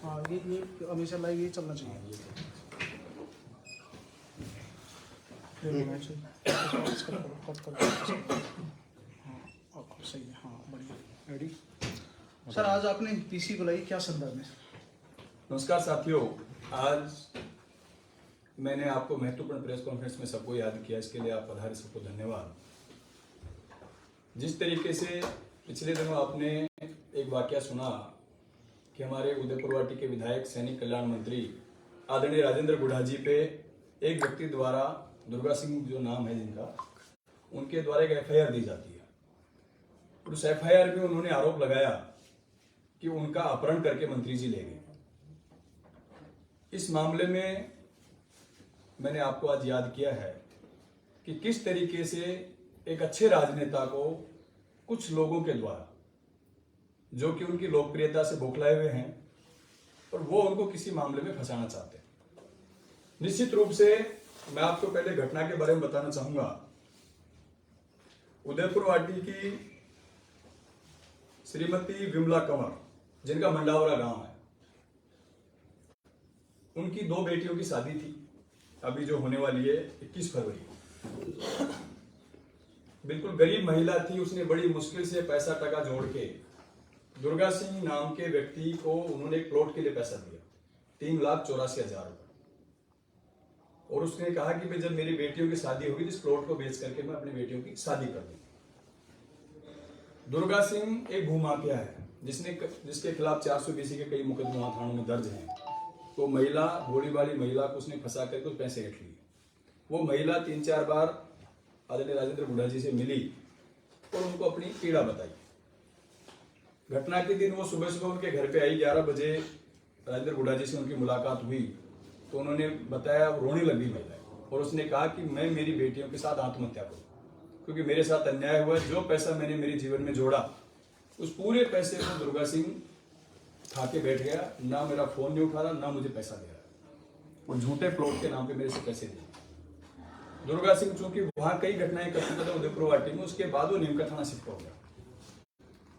हाँ ये हमेशा लाइव ये चलना चाहिए। हाँ सही है, हाँ बढ़िया रेडी। सर आज आपने पीसी बुलाई क्या संदर्भ में? नमस्कार साथियों, आज मैंने आपको महत्वपूर्ण प्रेस कॉन्फ्रेंस में सबको याद किया, इसके लिए आप पधारे, सबको धन्यवाद। जिस तरीके से पिछले दिनों आपने एक वाकया सुना कि हमारे उदयपुर वाटी के विधायक सैनिक कल्याण मंत्री आदरणीय राजेंद्र गुढ़ा जी पे एक व्यक्ति द्वारा, दुर्गा सिंह जो नाम है जिनका, उनके द्वारा एक एफआईआर दी जाती है। और उस एफआईआर में उन्होंने आरोप लगाया कि उनका अपहरण करके मंत्री जी ले गए। इस मामले में मैंने आपको आज याद किया है कि किस तरीके से एक अच्छे राजनेता को कुछ लोगों के द्वारा, जो कि उनकी लोकप्रियता से बौखलाए हुए हैं, और वो उनको किसी मामले में फंसाना चाहते हैं। निश्चित रूप से मैं आपको पहले घटना के बारे में बताना चाहूंगा। उदयपुर वाटी की श्रीमती विमला कंवर, जिनका मंडावरा गांव है, उनकी 2 बेटियों की शादी थी, अभी जो होने वाली है 21 फरवरी। बिल्कुल गरीब महिला थी, उसने बड़ी मुश्किल से पैसा टका जोड़ के दुर्गा सिंह नाम के व्यक्ति को उन्होंने एक प्लॉट के लिए पैसा दिया, 3,84,000 रुपए। और उसने कहा कि भाई जब मेरी बेटियों की शादी होगी तो इस प्लॉट को बेच करके मैं अपनी बेटियों की शादी कर दूंगा। दुर्गा सिंह एक भूमाफिया है, जिसके खिलाफ 420 के कई मुकदमे थानों में दर्ज हैं। तो महिला, भोली वाली महिला को उसने फंसा करके कुछ पैसे रख लिए। वो महिला 3-4 बार आदरणीय राजेंद्र गुढ़ा जी से मिली और उनको अपनी पीड़ा बताई। घटना के दिन वो सुबह सुबह उनके घर पे आई, 11 बजे राजेंद्र गुढ़ा जी से उनकी मुलाकात हुई। तो उन्होंने बताया, रोने लगी महिला, और उसने कहा कि मैं मेरी बेटियों के साथ आत्महत्या करूं, क्योंकि मेरे साथ अन्याय हुआ। जो पैसा मैंने मेरे जीवन में जोड़ा, उस पूरे पैसे को दुर्गा सिंह खा के बैठ गया। ना मेरा फोन नहीं उठा रहा, ना मुझे पैसा दे रहा, और झूठे प्लॉट के नाम पे मेरे से पैसे दिए। दुर्गा सिंह चूंकि वहां कई घटनाएं कर चुका था उदयपुर वाटी में, उसके बाद वो नीमका थाना शिफ्ट हो गया,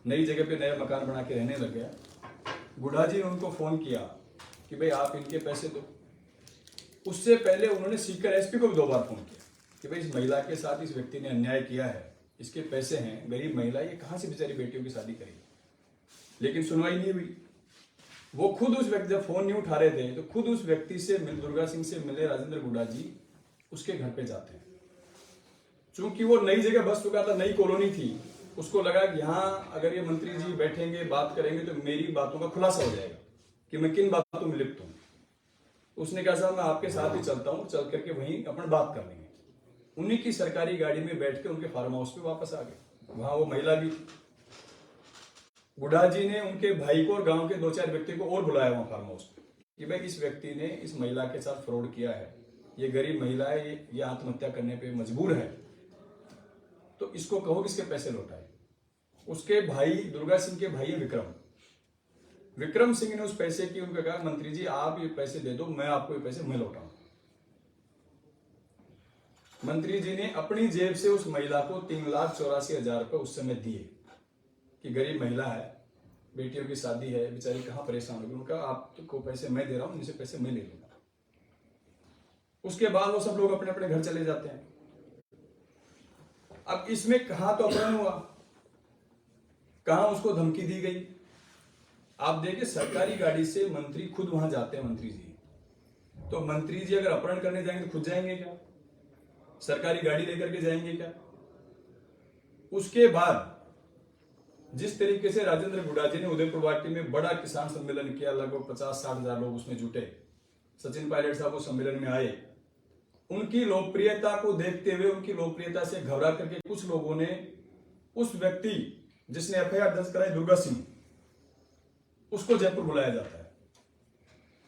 नई जगह पे नया मकान बना के रहने लग गया। गुढ़ा जी ने उनको फोन किया कि भाई आप इनके पैसे दो। उससे पहले उन्होंने सीकर एसपी को भी 2 बार फोन किया कि भाई इस महिला के साथ इस व्यक्ति ने अन्याय किया है, इसके पैसे हैं, गरीब महिला, ये कहां से बेचारी बेटियों की शादी करेगी। लेकिन सुनवाई नहीं हुई। वो खुद उस व्यक्ति, जब फोन नहीं उठा रहे थे तो खुद उस व्यक्ति से दुर्गा सिंह से मिले राजेंद्र गुढ़ा जी उसके घर पे जाते हैं। चूंकि वो नई जगह बस चुका था, नई कॉलोनी थी, उसको लगा कि यहाँ अगर ये मंत्री जी बैठेंगे, बात करेंगे तो मेरी बातों का खुलासा हो जाएगा कि मैं किन बातों में लिप्त हूँ। उसने कहा साहब मैं आपके साथ ही चलता हूँ, चल करके वहीं अपन बात कर लेंगे। उन्हीं की सरकारी गाड़ी में बैठ के उनके फार्म हाउस पे वापस आ गए। वहां वो महिला भी थी। गुढ़ा जी ने उनके भाई को और गांव के 2-4 व्यक्ति को और बुलाया वहां फार्म हाउस पे कि भाई इस व्यक्ति ने इस महिला के साथ फ्रॉड किया है, ये गरीब महिला है, ये आत्महत्या करने पे मजबूर है, तो इसको कहो कि इसके पैसे लौटाए। उसके भाई, दुर्गा सिंह के भाई है विक्रम सिंह ने उस पैसे की उनको कहा मंत्री जी आप ये पैसे दे दो, मैं आपको ये पैसे मैं लौटाऊं। मंत्री जी ने अपनी जेब से उस महिला को 3,84,000 रुपए उस समय दिए कि गरीब महिला है, बेटियों की शादी है, बेचारी कहां परेशान होगी। उनका आपको पैसे मैं दे रहा हूं, इनसे पैसे मैं ले लूंगा। उसके बाद वो सब लोग अपने अपने घर चले जाते हैं। अब इसमें कहां तो अपहरण हुआ, कहां उसको धमकी दी गई। आप देखिए, सरकारी गाड़ी से मंत्री खुद वहां जाते हैं। मंत्री जी तो मंत्री जी अगर अपहरण करने जाएंगे तो खुद जाएंगे क्या? सरकारी गाड़ी लेकर के जाएंगे क्या? उसके बाद जिस तरीके से राजेंद्र गुढ़ा जी ने उदयपुर वाटी में बड़ा किसान सम्मेलन किया, लगभग 50-60 हजार लोग उसमें जुटे, सचिन पायलट साहब उस सम्मेलन में आए। उनकी लोकप्रियता को देखते हुए, उनकी लोकप्रियता से घबरा करके कुछ लोगों ने उस व्यक्ति जिसने एफआईआर दर्ज कराई, दुर्गा सिंह, उसको जयपुर बुलाया जाता है।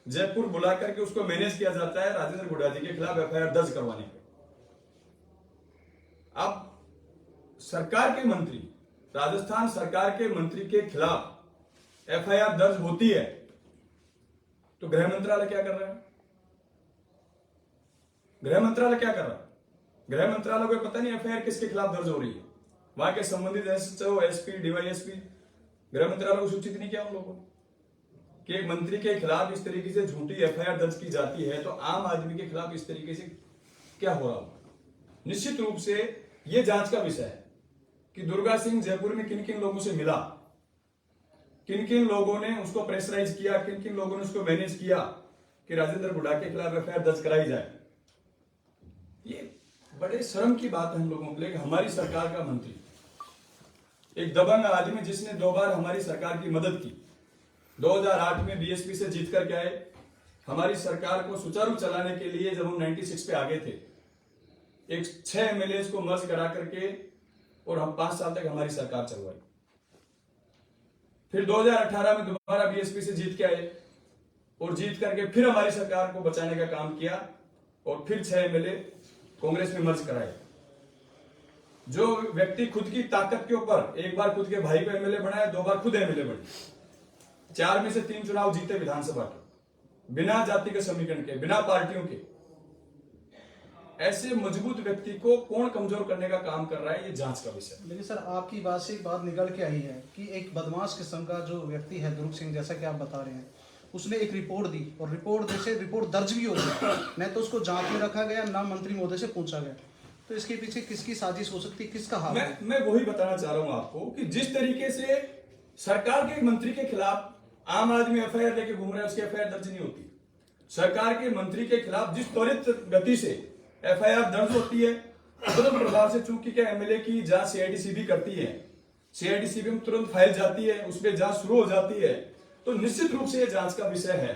जयपुर बुला करके उसको मैनेज किया जाता है राजेंद्र गुढ़ा जी के खिलाफ एफआईआर दर्ज करवाने के। अब सरकार के मंत्री, राजस्थान सरकार के मंत्री के खिलाफ एफआईआर दर्ज होती है तो गृह मंत्रालय क्या कर रहा है? गृह मंत्रालय क्या कर रहा है? गृह मंत्रालय को पता नहीं एफआईआर किसके खिलाफ दर्ज हो रही है। वहां के संबंधित एसपी, डीवाईएसपी, गृह मंत्रालय को सूचित नहीं किया उन लोगों ने। कि एक मंत्री के खिलाफ इस तरीके से झूठी एफआईआर दर्ज की जाती है, तो आम आदमी के खिलाफ इस तरीके से क्या हो रहा होगा? निश्चित रूप से यह जांच का विषय है कि दुर्गा सिंह जयपुर में किन किन लोगों से मिला, किन किन लोगों ने उसको प्रेशराइज किया, किन किन लोगों ने उसको मैनेज किया कि राजेंद्र गुडा के खिलाफ एफआईआर दर्ज कराई जाए। ये बड़े शर्म की बात है हम लोगों के लिए। हमारी सरकार का मंत्री, एक दबंग आदमी जिसने 2 बार हमारी सरकार की मदद की, 2008 में बीएसपी से जीत करके आए, हमारी सरकार को सुचारू चलाने के लिए जब हम 96 पे आ गए थे, एक 6 एमएलए को मर्ज करा करके और हम 5 साल तक हमारी सरकार चलवाई। फिर 2018 में दोबारा बीएसपी से जीत के आए और जीत करके फिर हमारी सरकार को बचाने का काम किया और फिर 6 एमएलए कांग्रेस में मर्ज कराए। जो व्यक्ति खुद की ताकत के ऊपर एक बार खुद के भाई को एमएलए बनाया, 2 बार खुद एमएलए बने, 4 में से 3 चुनाव जीते विधानसभा के, बिना जाति के समीकरण के, बिना पार्टियों के। ऐसे मजबूत व्यक्ति को कौन कमजोर करने का काम कर रहा है, ये जांच का विषय। लेकिन सर आपकी बात से एक बात निकल के आई है कि एक बदमाश किस्म का जो व्यक्ति है दुर्ग सिंह, जैसा कि आप बता रहे हैं, उसने एक रिपोर्ट दी और रिपोर्ट दर्ज भी हो गई, न तो उसको जांच में रखा गया, ना मंत्री महोदय से पूछा गया। तो इसके पीछे किसकी साजिश हो सकती है, किसका हाथ है? मैं वही बताना चाह रहा हूं आपको कि जिस तरीके से सरकार के मंत्री के खिलाफ आम आदमी एफआईआर लेके घूम रहा है, उसकी एफआईआर दर्ज नहीं होती। सरकार के मंत्री के खिलाफ जिस त्वरित गति से एफआईआर दर्ज होती है, तुरंत प्रभाव से, चूंकि क्या एमएलए की जांच सीआईडीसीबी करती है, सीआईडीसीबी में तुरंत फाइल जाती है, उस पर जांच शुरू हो जाती है। तो निश्चित रूप से यह जांच का विषय है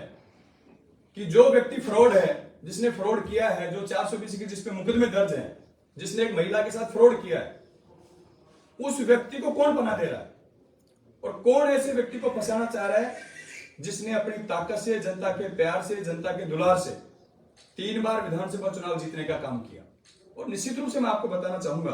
कि जो व्यक्ति फ्रॉड है, जिसने फ्रॉड किया है, जो 420 के जिसपे मुकदमे दर्ज है, जिसने एक महिला के साथ फ्रॉड किया है, उस व्यक्ति को कौन बना दे रहा है और कौन ऐसे व्यक्ति को फंसाना चाह रहा है जिसने अपनी ताकत से, जनता के प्यार से, जनता के दुलार से 3 बार विधानसभा चुनाव जीतने का काम किया। और निश्चित रूप से मैं आपको बताना चाहूंगा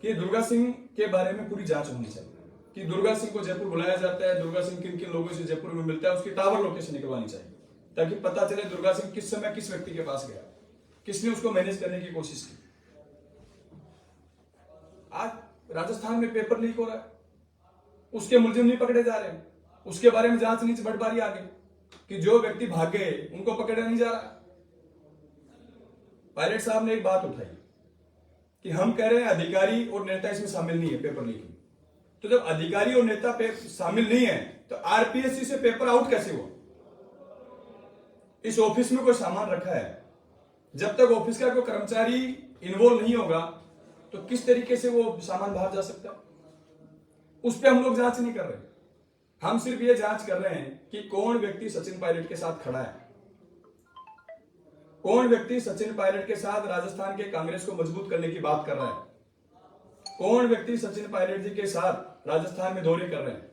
कि दुर्गा सिंह के बारे में पूरी जांच होनी चाहिए कि दुर्गा सिंह को जयपुर बुलाया जाता है, दुर्गा सिंह किन किन लोगों से जयपुर में मिलता है, उसकी टावर लोकेशन निकलवानी चाहिए ताकि पता चले दुर्गा सिंह किस समय किस व्यक्ति के पास गया, किसने उसको मैनेज करने की कोशिश की। आज राजस्थान में पेपर लीक हो रहा है, उसके मुलजिम नहीं पकड़े जा रहे, उसके बारे में जांच नहीं बढ़ आगे कि जो व्यक्ति भागे उनको पकड़ा नहीं जा रहा। पायलट साहब ने एक बात उठाई कि हम कह रहे हैं अधिकारी और नेता इसमें शामिल नहीं है पेपर लीक में। तो जब अधिकारी और नेता शामिल नहीं है तो आरपीएससी से पेपर आउट कैसे हुआ? इस ऑफिस में कोई सामान रखा है, जब तक ऑफिस का कोई कर्मचारी इन्वॉल्व नहीं होगा तो किस तरीके से वो सामान बाहर जा सकता है? उस पर हम लोग जांच नहीं कर रहे। हम सिर्फ ये जांच कर रहे हैं कि कौन व्यक्ति सचिन पायलट के साथ खड़ा है, कौन व्यक्ति सचिन पायलट के साथ राजस्थान के कांग्रेस को मजबूत करने की बात कर रहा है, कौन व्यक्ति सचिन पायलट जी के साथ राजस्थान में दौरे कर रहे हैं,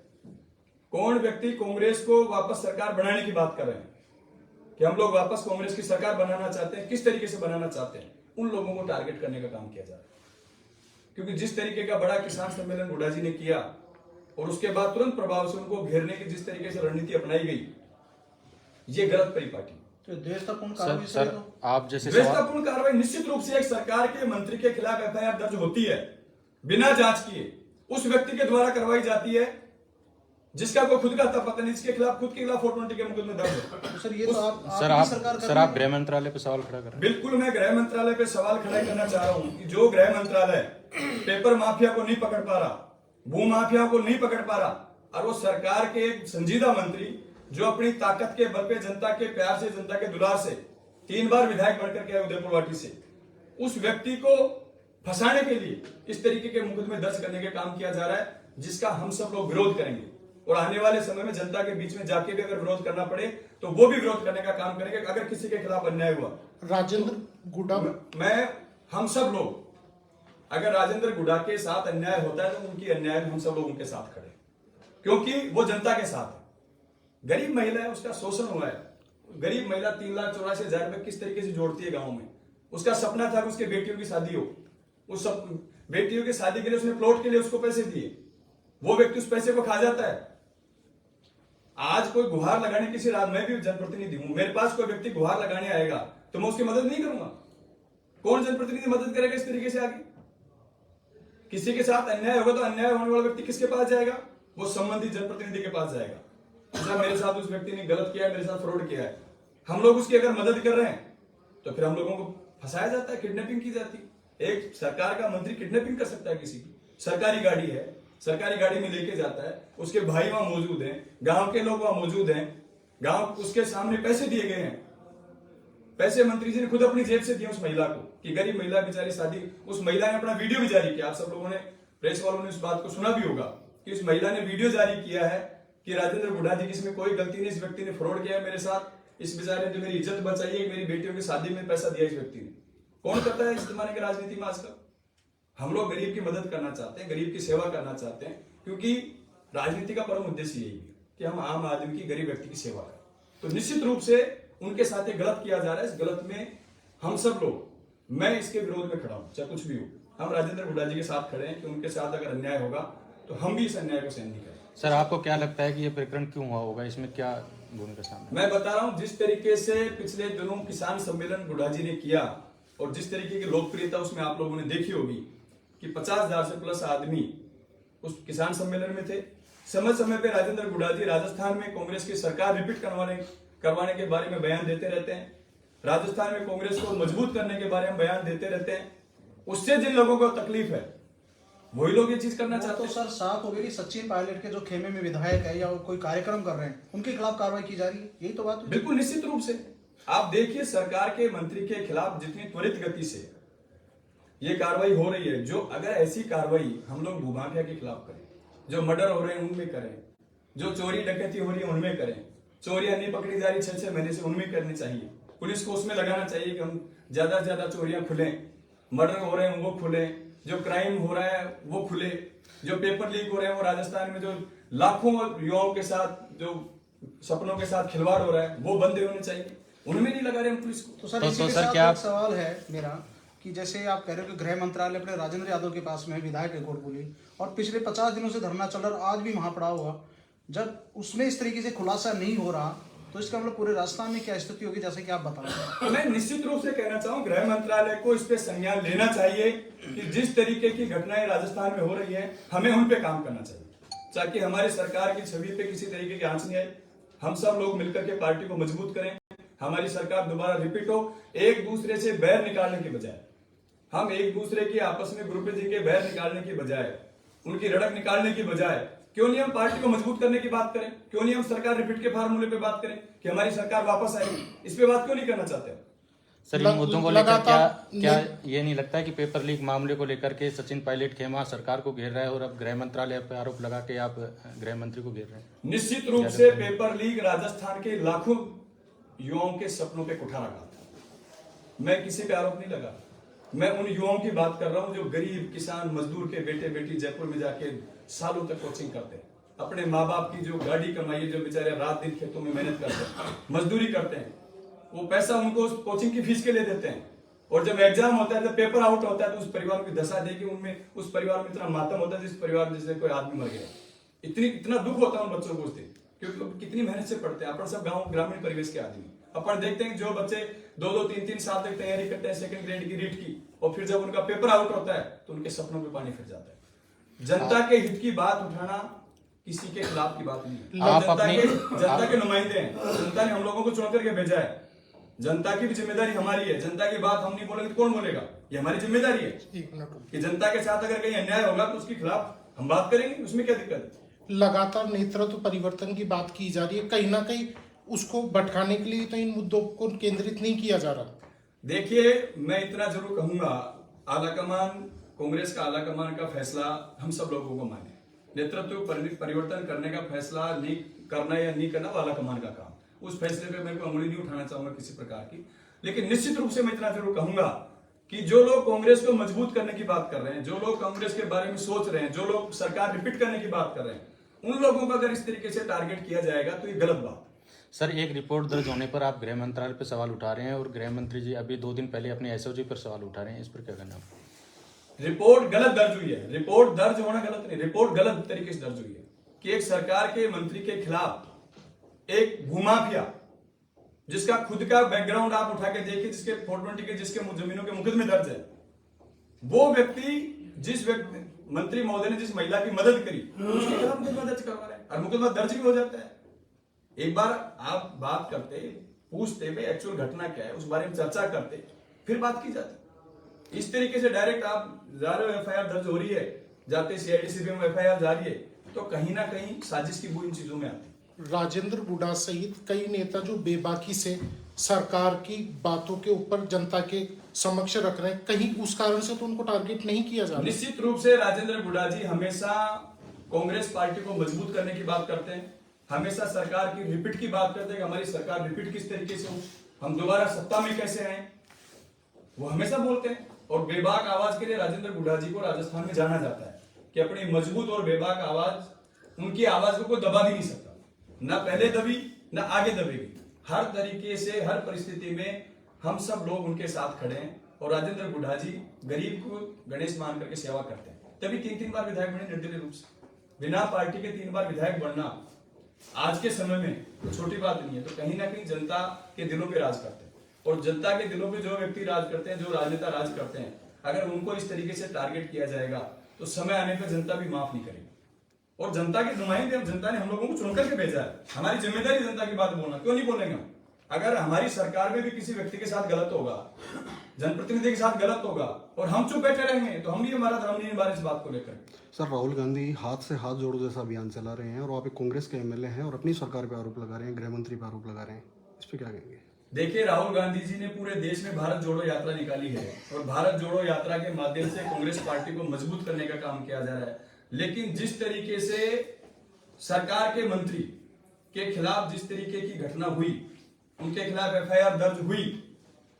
कौन व्यक्ति कांग्रेस को वापस सरकार बनाने की बात कर रहे हैं कि हम लोग वापस कांग्रेस की सरकार बनाना चाहते हैं, किस तरीके से बनाना चाहते हैं, उन लोगों को टारगेट करने का काम किया जा रहा है। क्योंकि जिस तरीके का बड़ा किसान सम्मेलन हुड्डा जी ने किया और उसके बाद तुरंत प्रभाव से उनको घेरने की जिस तरीके से रणनीति अपनाई गई, ये गलत परिपाटी। तो देशतापूर्ण कार्रवाई सर, आप जैसे देशतापूर्ण कार्रवाई निश्चित रूप से एक सरकार के मंत्री के खिलाफ एफआईआर दर्ज होती है बिना जांच किए, उस व्यक्ति के द्वारा करवाई जाती है जिसका कोई खुद का पता नहीं, जिसके खिलाफ खुद के खिलाफ 420 के मुकदमे दर्ज है। तो सर ये तो आप गृह मंत्रालय पे सवाल खड़ा कर रहे हैं। बिल्कुल, मैं गृह मंत्रालय पे सवाल खड़ा करना चाह रहा हूं कि जो गृह मंत्रालय पेपर माफिया को नहीं पकड़ पा रहा, भू माफिया को नहीं पकड़ पा रहा, और वो सरकार के एक संजीदा मंत्री जो अपनी ताकत के बल पे, जनता के प्यार से, जनता के दुलार से 3 बार विधायक बनकर के आए उदयपुर वाटी से, उस व्यक्ति को फंसाने के लिए इस तरीके के मुकदमे दर्ज करने का काम किया जा रहा है, जिसका हम सब लोग विरोध करेंगे। और आने वाले समय में जनता के बीच में जाके भी अगर विरोध करना पड़े तो वो भी विरोध करने का काम करेंगे। अगर किसी के खिलाफ अन्याय हुआ, राजेंद्र गुडा, हम सब लोग, अगर राजेंद्र गुडा के साथ अन्याय होता है तो उनकी अन्याय में हम सब लोग उनके साथ खड़े, क्योंकि वो जनता के साथ है। गरीब महिला है, उसका शोषण हुआ है। गरीब महिला 3,84,000 रुपए किस तरीके से जोड़ती है गांव में। उसका सपना था कि उसके बेटियों की शादी हो, उस सब बेटियों की शादी के लिए उसने प्लॉट के लिए उसको पैसे दिए, वो व्यक्ति उस पैसे को खा जाता है। आज कोई गुहार लगाने किसी रात, मैं भी जनप्रतिनिधि हूं, मेरे पास कोई व्यक्ति गुहार लगाने आएगा तो मैं उसकी मदद नहीं करूंगा। कौन जनप्रतिनिधि मदद करेगा इस तरीके से आगे किसी के साथ अन्याय होगा तो अन्याय होने वाला व्यक्ति किसके पास जाएगा? वो संबंधित जनप्रतिनिधि के पास जाएगा। जैसा मेरे साथ उस व्यक्ति ने गलत किया है, मेरे साथ फ्रॉड किया है, हम लोग उसकी अगर मदद कर रहे हैं तो फिर हम लोगों को फंसाया जाता है, किडनैपिंग की जाती है। एक सरकार का मंत्री किडनैपिंग कर सकता है किसी की? सरकारी गाड़ी है, सरकारी गाड़ी में लेके जाता है, उसके भाई वहां मौजूद हैं, गांव के लोग वहां मौजूद हैं, गांव उसके सामने पैसे दिए गए हैं, पैसे मंत्री जी ने खुद अपनी जेब से दिए उस महिला को, कि गरीब महिला बेचारी शादी, उस महिला ने अपना वीडियो भी जारी किया। आप सब लोगों ने, प्रेस वालों ने उस बात को सुना भी होगा कि उस महिला ने वीडियो जारी किया है कि राजेंद्र गुढ़ा जी की इसमें कोई गलती नहीं, इस व्यक्ति ने फ्रॉड किया है मेरे साथ, इस बेचारे ने जो मेरी इज्जत बचाई है, मेरी बेटियों की शादी में पैसा दिया इस व्यक्ति ने। कौन करता है इस जमाने की राजनीति में आजकल? हम लोग गरीब की मदद करना चाहते हैं, गरीब की सेवा करना चाहते हैं, क्योंकि राजनीति का परम उद्देश्य यही है कि हम आम आदमी की, गरीब व्यक्ति की सेवा करें। तो निश्चित रूप से उनके साथ एक गलत किया जा रहा है। इस गलत में हम सब लोग, मैं इसके विरोध में खड़ा हूं, चाहे कुछ भी हो, हम राजेंद्र गुढ़ा जी के साथ खड़े हैं कि उनके साथ अगर अन्याय होगा तो हम भी इस अन्याय को सहन नहीं करेंगे। सर, आपको क्या लगता है कि ये प्रकरण क्यों हुआ होगा? इसमें क्या भूमिका सामने? मैं बता रहा हूं, जिस तरीके से पिछले दिनों किसान सम्मेलन गुढ़ा जी ने किया और जिस तरीके की लोकप्रियता उसमें आप लोगों ने देखी होगी कि 50,000 से प्लस आदमी उस किसान सम्मेलन में थे। समय समय पे राजेंद्र गुढ़ा जी राजस्थान में कांग्रेस की सरकार रिपीट करवाने के बारे में बयान देते रहते हैं, राजस्थान में कांग्रेस को मजबूत करने के बारे में बयान देते रहते हैं। उससे जिन लोगों को तकलीफ है वही लोग ये चीज करना चाहते हैं। तो सर साफ हो गई कि सचिन पायलट के जो खेमे में विधायक है या कोई कार्यक्रम कर रहे हैं उनके खिलाफ कार्रवाई की जा रही है, यही तो बात है। बिल्कुल निश्चित रूप से आप देखिए, सरकार के मंत्री के खिलाफ जितनी त्वरित गति से ये कार्रवाई हो रही है, जो अगर ऐसी कार्रवाई हम लोग भूमाफिया के खिलाफ करें, जो मर्डर हो रहे हैं उनमें करें, जो चोरी डकैती हो रही है उनमें करें, चोरियां नहीं पकड़ी जा रही 6-6 महीने से, उनमें करनी चाहिए। पुलिस को उसमें लगाना चाहिए कि हम ज्यादा से ज्यादा चोरियां खुलें, मर्डर हो रहे हैं वो खुले, जो क्राइम हो रहा है वो खुले, जो पेपर लीक हो रहे हैं वो राजस्थान में जो लाखों युवाओं के साथ जो सपनों के साथ खिलवाड़ हो रहा है वो बंद होने चाहिए, उनमें नहीं लगा रहे हम पुलिस को। तो सर इसी के साथ एक सवाल है मेरा कि जैसे आप कह रहे हो कि गृह मंत्रालय अपने राजेंद्र यादव के पास में विधायक रिकॉर्ड बोली और पिछले 50 दिनों से धरना चल रहा, आज भी वहां पड़ा हुआ, जब उसमें इस तरीके से खुलासा नहीं हो रहा तो इसका मतलब पूरे राजस्थान में क्या स्थिति होगी, जैसे कि आप बता रहे हैं? तो मैं निश्चित रूप से कहना चाहूँ गृह मंत्रालय को इस पे संज्ञान लेना चाहिए कि जिस तरीके की घटनाएं राजस्थान में हो रही है हमें उन पे काम करना चाहिए, ताकि हमारी सरकार की छवि पे किसी तरीके की आंच नहीं आए। हम सब लोग मिलकर के पार्टी को मजबूत करें, हमारी सरकार दोबारा रिपीट हो। एक दूसरे से बैर निकालने की बजाय, हम एक दूसरे की आपस में ग्रुपिंग के बैर निकालने की बजाय, उनकी रड़क निकालने की बजाय, क्यों नहीं हम पार्टी को मजबूत करने की बात करें? क्यों नहीं हम सरकार रिपीट के फार्मूले पे बात करें कि हमारी सरकार वापस आएगी? इस पे बात क्यों नहीं करना चाहते? सर, इन मुद्दों को लेकर क्या ये नहीं लगता है कि पेपर लीक मामले को लेकर के सचिन पायलट खेमा सरकार को घेर रहा है और अब गृह मंत्रालय पर आरोप लगा के आप गृह मंत्री को घेर रहे हैं? निश्चित रूप से पेपर लीक राजस्थान के लाखों युवाओं के सपनों पे कुठारा था। मैं किसी पे आरोप नहीं लगा, मैं उन युवाओं की बात कर रहा हूं जो गरीब किसान मजदूर के बेटे बेटी जयपुर में जाके सालों तक कोचिंग करते हैं, अपने माँ बाप की जो गाड़ी कमाई है, जो बेचारे रात दिन खेतों में मेहनत करते हैं, मजदूरी करते हैं, वो पैसा उनको उस कोचिंग की फीस के लिए देते हैं, और जब एग्जाम होता है, जब पेपर आउट होता है तो उस परिवार की दशा देखी, उनमें उस परिवार में इतना मातम होता है जिस परिवार में जैसे कोई आदमी मर गया। इतना दुख होता है उन बच्चों को उस दिन, क्योंकि कितनी मेहनत से पढ़ते हैं। अपन सब गाँव ग्रामीण परिवेश के आदमी, अपन देखते हैं जो बच्चे 2-2, 3-3 साल तक तैयारी करते हैं सेकंड ग्रेड की रीट की, और फिर जब उनका पेपर आउट होता है तो उनके सपनों में पानी फिर जाता है। जनता के हित की बात उठाना किसी के खिलाफ की बात नहीं है। जनता के नुमाइंदे हैं, जनता ने हम लोगों को चुन करके भेजा है, जनता की भी जिम्मेदारी हमारी है। जनता की बात हम नहीं बोलेंगे तो कौन बोलेगा? ये हमारी जिम्मेदारी है कि जनता के साथ अगर कहीं अन्याय होगा तो उसके खिलाफ हम बात करेंगे, उसमें क्या दिक्कत है? लगातार नेतृत्व परिवर्तन की बात की जा रही है, कहीं ना कहीं उसको भटकाने के लिए तो इन मुद्दों को केंद्रित नहीं किया जा रहा। देखिए, मैं इतना जरूर कहूंगा, आलाकमान, कांग्रेस का आलाकमान का फैसला हम सब लोगों को माने। नेतृत्व परिवर्तन करने का फैसला नहीं करना या नहीं करना वो आलाकमान का काम, उस फैसले पे मैं कोई उंगली नहीं उठाना चाहूंगा किसी प्रकार की। लेकिन निश्चित रूप से मैं इतना जरूर कहूंगा कि जो लोग कांग्रेस को मजबूत करने की बात कर रहे हैं, जो लोग कांग्रेस के बारे में सोच रहे हैं, जो लोग सरकार रिपीट करने की बात कर रहे हैं, उन लोगों का अगर इस तरीके से टारगेट किया जाएगा तो ये गलत बात। सर, एक रिपोर्ट दर्ज होने पर आप गृह मंत्रालय पर सवाल उठा रहे हैं और गृह मंत्री जी अभी 2 दिन पहले अपने एसओजी पर सवाल उठा रहे हैं, इस पर क्या कहना है? रिपोर्ट गलत दर्ज हुई है, रिपोर्ट दर्ज होना गलत नहीं, रिपोर्ट गलत तरीके से दर्ज हुई है कि एक सरकार के मंत्री के खिलाफ एक भूमाफिया जिसका खुद का बैकग्राउंड आप उठा के देखिए, जिसके 420 के जिसके जमीनों के मुकदमे दर्ज है, वो व्यक्ति जिस व्यक्ति मंत्री महोदय ने जिस महिला की मदद करी उसके खिलाफ मुकदमा दर्ज करवा रहे हैं और मुकदमा दर्ज भी हो जाता है। एक बार आप बात करते, पूछते भाई एक्चुअल घटना क्या है, उस बारे में चर्चा करते, फिर बात की जाती। इस तरीके से डायरेक्ट आप जा रहे हो, एफआईआर दर्ज हो रही है, जाते सीआईडी में एफआईआर जा रही है, तो कहीं ना कहीं साजिश की बू इन चीजों में आती है। राजेंद्र बुढ़ा सहित कई नेता जो बेबाकी से सरकार की बातों के ऊपर जनता के समक्ष रख रहे हैं, कहीं उस कारण से तो उनको टारगेट नहीं किया जा रहा? निश्चित रूप से राजेंद्र बुढ़ा जी हमेशा कांग्रेस पार्टी को मजबूत करने की बात करते हैं, हमेशा सरकार की रिपीट की बात करते हैं कि हमारी सरकार रिपीट किस तरीके से हो, हम दोबारा सत्ता में कैसे आए, वो हमेशा बोलते हैं। और बेबाक आवाज के लिए राजेंद्र बुढ़ा जी को राजस्थान में जाना जाता है कि अपनी मजबूत और बेबाक आवाज, उनकी आवाज को कोई दबा भी नहीं सकता, ना पहले दबी ना आगे दबेगी। हर तरीके से हर परिस्थिति में हम सब लोग उनके साथ खड़े हैं और राजेंद्र बुढ़ा जी गरीब को गणेश मान करके सेवा करते हैं, तभी 3-3 बार विधायक बने निर्दलीय रूप से। बिना पार्टी के 3 बार विधायक बनना आज के समय में तो छोटी बात नहीं है। तो कहीं ना कहीं जनता के दिलों पे राज करते हैं और जनता के दिलों पे जो व्यक्ति राज करते हैं, जो राजनेता राज करते हैं, अगर उनको इस तरीके से टारगेट किया जाएगा तो समय आने पर जनता भी माफ नहीं करेगी। और जनता के नुमाइंदे, जनता ने हम लोगों को चुनकर के भेजा है, हमारी जिम्मेदारी जनता की बात बोलना, क्यों नहीं बोलेंगे हम? अगर हमारी सरकार में भी किसी व्यक्ति के साथ गलत होगा, जनप्रतिनिधि के साथ गलत होगा और हम चुप बैठे रहेंगे तो हम भी हमारा धर्म नहीं निभा रहे इस बात को लेकर। सर, राहुल गांधी हाथ से हाथ जोड़ो जैसा अभियान चला रहे हैं और वहाँ पे कांग्रेस के एमएलए हैं और अपनी सरकार पे आरोप लगा रहे हैं, गृह मंत्री पे आरोप लगा रहे हैं, इस पे क्या कहेंगे? देखिए, राहुल गांधी जी ने पूरे देश में भारत जोड़ो यात्रा निकाली है और भारत जोड़ो यात्रा के माध्यम से कांग्रेस पार्टी को मजबूत करने का काम किया जा रहा है। लेकिन जिस तरीके से सरकार के मंत्री के खिलाफ जिस तरीके की घटना हुई, उनके खिलाफ एफआईआर दर्ज हुई,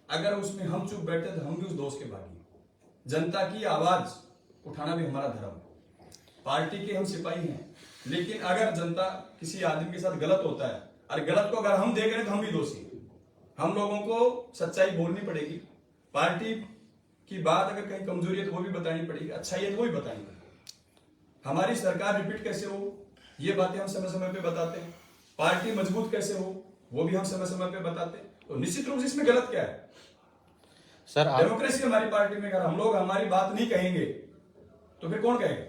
अगर उसमें हम चुप बैठे तो हम भी उस दोष के भागी। जनता की आवाज उठाना भी हमारा धर्म है, पार्टी के हम सिपाही हैं, लेकिन अगर जनता किसी आदमी के साथ गलत होता है और गलत को अगर हम देख रहे हैं तो हम भी दोषी हैं। हम लोगों को सच्चाई बोलनी पड़ेगी, पार्टी की बात अगर कहीं कमजोरी है तो वो भी बतानी पड़ेगी, अच्छाई है तो वो भी बतानी पड़ेगी। हमारी सरकार रिपीट कैसे हो ये बातें हम समय समय पे बताते हैं, पार्टी मजबूत कैसे हो वो भी हम समय समय पे बताते हैं। तो निश्चित रूप से इसमें गलत क्या है? सर डेमोक्रेसी हमारी पार्टी में, अगर हम लोग हमारी बात नहीं कहेंगे तो फिर कौन कहेगा?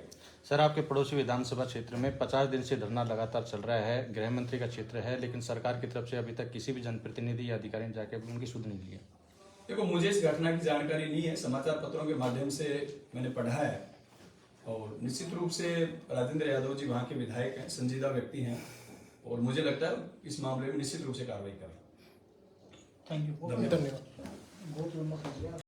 सर, आपके पड़ोसी विधानसभा क्षेत्र में 50 दिन से धरना लगातार चल रहा है, गृह मंत्री का क्षेत्र है, लेकिन सरकार की तरफ से अभी तक किसी भी जनप्रतिनिधि या अधिकारी ने जाके उनकी सुध नहीं ली है। देखो, मुझे इस घटना की जानकारी नहीं है, समाचार पत्रों के माध्यम से मैंने पढ़ा है और निश्चित रूप से राजेंद्र यादव जी वहाँ के विधायक हैं, संजीदा व्यक्ति हैं और मुझे लगता है इस मामले में निश्चित रूप से कार्रवाई करें। थैंक यू, धन्यवाद।